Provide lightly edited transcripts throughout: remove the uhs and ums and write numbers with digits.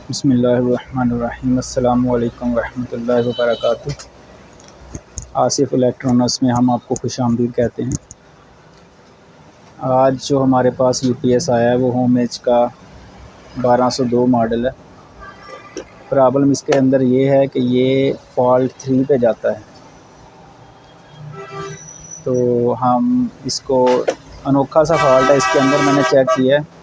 बिस्मिल्लाहिर्रहमानिर्रहीम। अस्सलामु अलैकुम रहमतुल्लाहि व बरकातुहू। आसिफ इलेक्ट्रॉनिक्स में हम आपको खुशामदीद कहते हैं। आज जो हमारे पास यूपीएस आया है वो होम एज का 1202 मॉडल है। प्रॉब्लम इसके अंदर ये है कि ये फॉल्ट 3 पे जाता है, तो हम इसको अनोखा सा फॉल्ट है इसके अंदर, मैंने चेक किया है।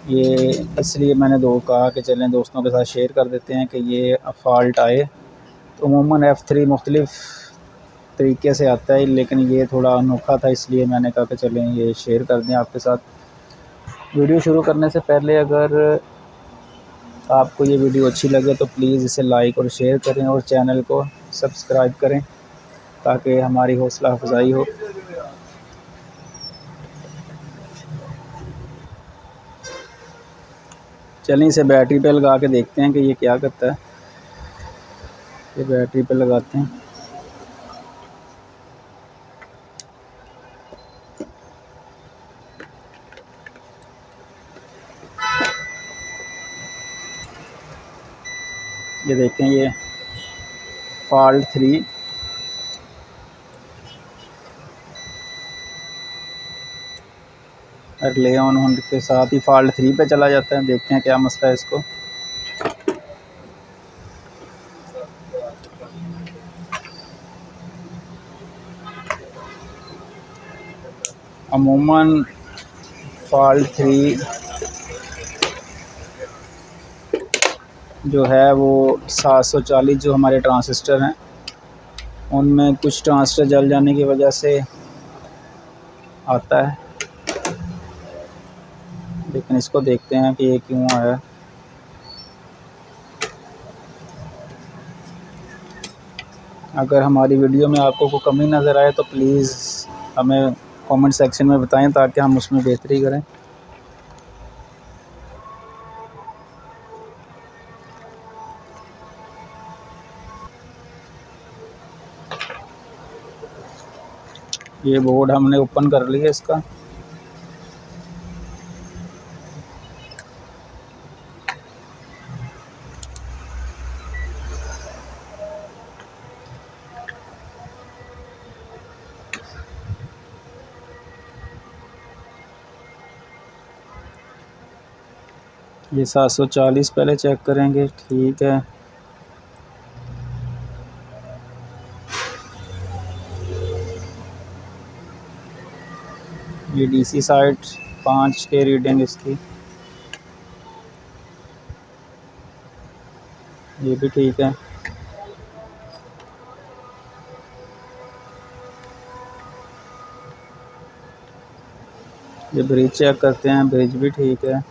ये इसलिए मैंने कहा कि चलें दोस्तों के साथ शेयर कर देते हैं कि ये फ़ॉल्ट आए। तो अमूमन F3 मुख्तलिफ़ तरीके से आता है, लेकिन ये थोड़ा अनोखा था, इसलिए मैंने कहा कि चलें ये शेयर कर दें आपके साथ। वीडियो शुरू करने से पहले अगर आपको ये वीडियो अच्छी लगे तो प्लीज़ इसे लाइक और शेयर करें और चैनल को सब्सक्राइब करें ताकि हमारी हौसला अफजाई हो। चलें इसे बैटरी पे लगा के देखते हैं कि ये क्या करता है। ये बैटरी पे लगाते हैं। ये देखें, ये फॉल्ट 3 रिले ऑन होने के साथ ही फॉल्ट 3 पे चला जाता है। देखते हैं क्या मसला है इसको। अमूमन फॉल्ट 3 जो है वो 740 जो हमारे ट्रांजिस्टर हैं उनमें कुछ ट्रांजिस्टर जल जाने की वजह से आता है, लेकिन इसको देखते हैं कि ये क्यों आया। अगर हमारी वीडियो में आपको कोई कमी नज़र आए तो प्लीज़ हमें कमेंट सेक्शन में बताएं ताकि हम उसमें बेहतरी करें। ये बोर्ड हमने ओपन कर लिया इसका। ये 740 पहले चेक करेंगे, ठीक है। ये डीसी साइड 5 के रीडिंग इसकी, ये भी ठीक है। ये ब्रिज चेक करते हैं, ब्रिज भी ठीक है।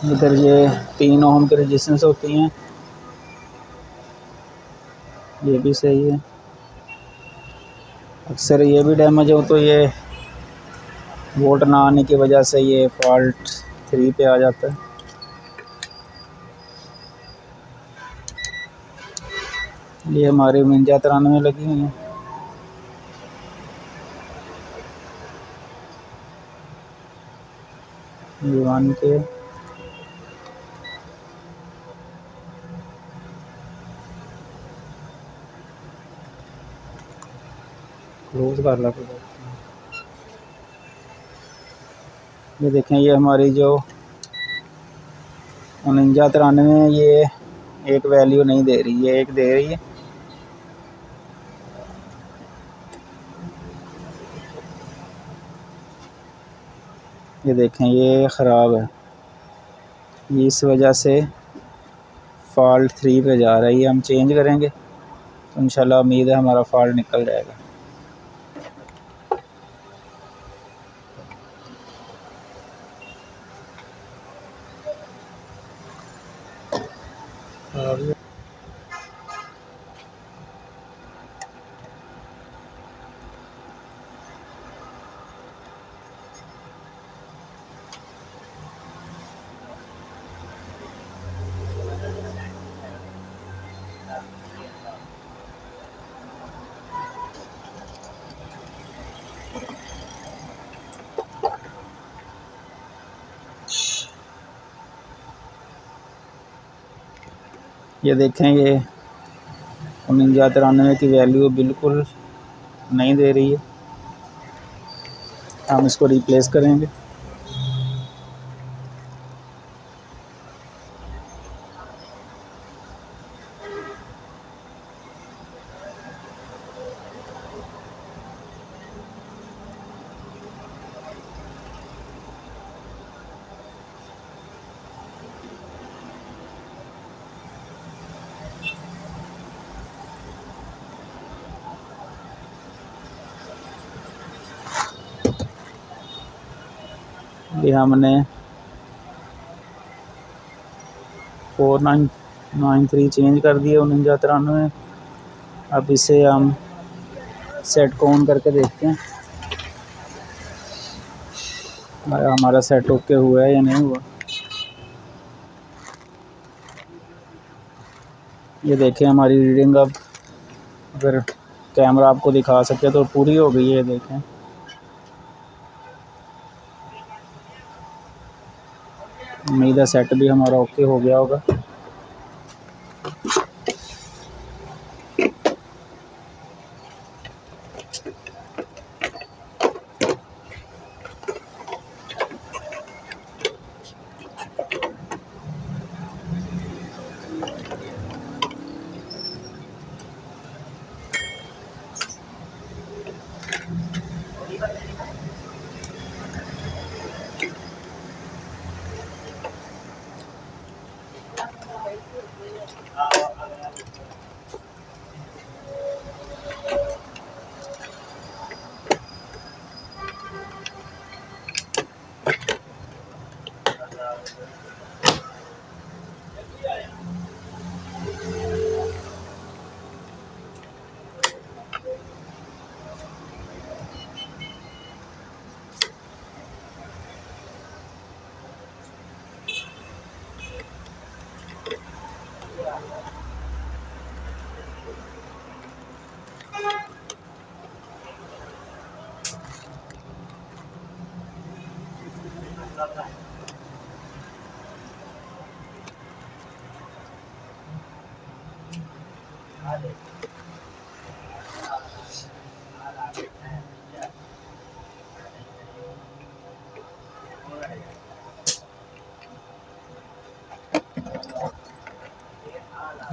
इधर ये 3 ओम की रेजिस्टेंस होती हैं, ये भी सही है। अक्सर ये भी डैमेज हो तो ये वोल्ट ना आने की वजह से ये फॉल्ट 3 पे आ जाता है। ये हमारी 53 में लगी हुई है। ये 1 के क्लोज कर ला। ये देखें, ये हमारी जो 49 ये एक वैल्यू नहीं दे रही है, एक दे रही है। ये देखें, ये ख़राब है, ये इस वजह से फॉल्ट 3 पे जा रही है। हम चेंज करेंगे तो इंशाल्लाह उम्मीद है हमारा फॉल्ट निकल जाएगा। ये देखें, ये 4993 की वैल्यू बिल्कुल नहीं दे रही है। हम इसको रिप्लेस करेंगे। ये हमने 4993 चेंज कर दिया 4993। अब इसे हम सेट को ऑन करके देखते हैं हमारा सेट ओके हुआ है या नहीं हुआ। ये देखें हमारी रीडिंग अब अगर कैमरा आपको दिखा सके तो पूरी हो गई है। देखें, उम्मीद है सेट भी हमारा ओके हो गया होगा।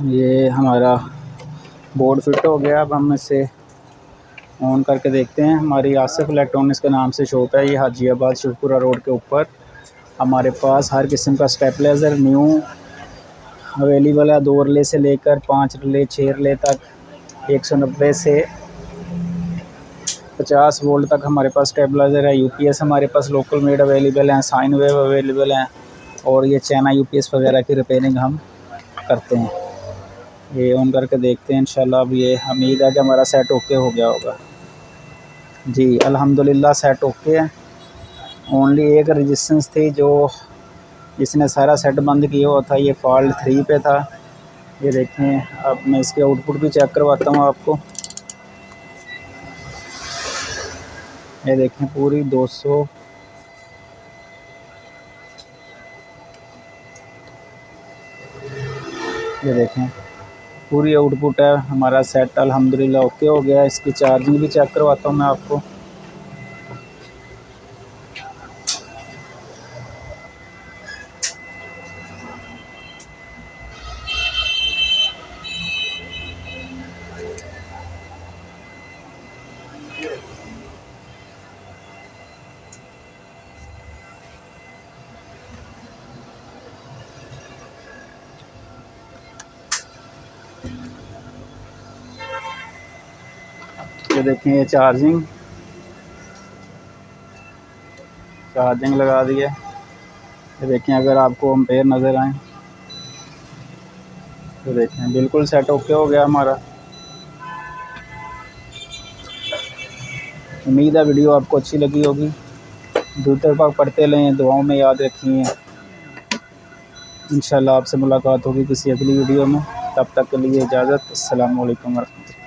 ये हमारा बोर्ड फिट हो गया। अब हम इसे ऑन करके देखते हैं। हमारी आसिफ इलेक्ट्रॉनिक्स के नाम से शॉप है, ये हाजीआबाद शिवपुरा रोड के ऊपर। हमारे पास हर किस्म का स्टेबलाइज़र न्यू अवेलेबल है। 2 रिले से लेकर 5 रिले 6 रिले तक, 190 से 50 वोल्ट तक हमारे पास स्टेबलाइज़र है। यूपीएस हमारे पास लोकल मेड अवेलेबल हैं, साइन वेव अवेलेबल हैं, और ये चाइना यूपीएस वगैरह की रिपेयरिंग हम करते हैं। ये ऑन करके देखते हैं इंशाल्लाह। अब ये उम्मीद है कि हमारा सेट ओके हो गया होगा। जी अल्हम्दुलिल्लाह सेट ओके है। ओनली एक रेजिस्टेंस थी जो जिसने सारा सेट बंद किया हुआ था, ये फॉल्ट 3 पे था। ये देखें, अब मैं इसके आउटपुट भी चेक करवाता हूँ आपको। ये देखें पूरी 200 ये देखें पूरी आउटपुट है। हमारा सेट अल्हम्दुलिल्लाह ओके हो गया। इसकी चार्जिंग भी चेक करवाता हूँ मैं आपको। ये देखें, ये चार्जिंग लगा दी है। ये देखें, अगर आपको एम्पेयर नज़र आए तो देखें बिल्कुल सेट ओके हो गया हमारा। उम्मीद है वीडियो आपको अच्छी लगी होगी। दूसरे पाक पढ़ते रहें, दुआओं में याद रखिए। इंशाल्लाह आपसे मुलाकात होगी किसी अगली वीडियो में। तब तक के लिए इजाज़त। अस्सलामु अलैकुम वरहमतुल्लाह।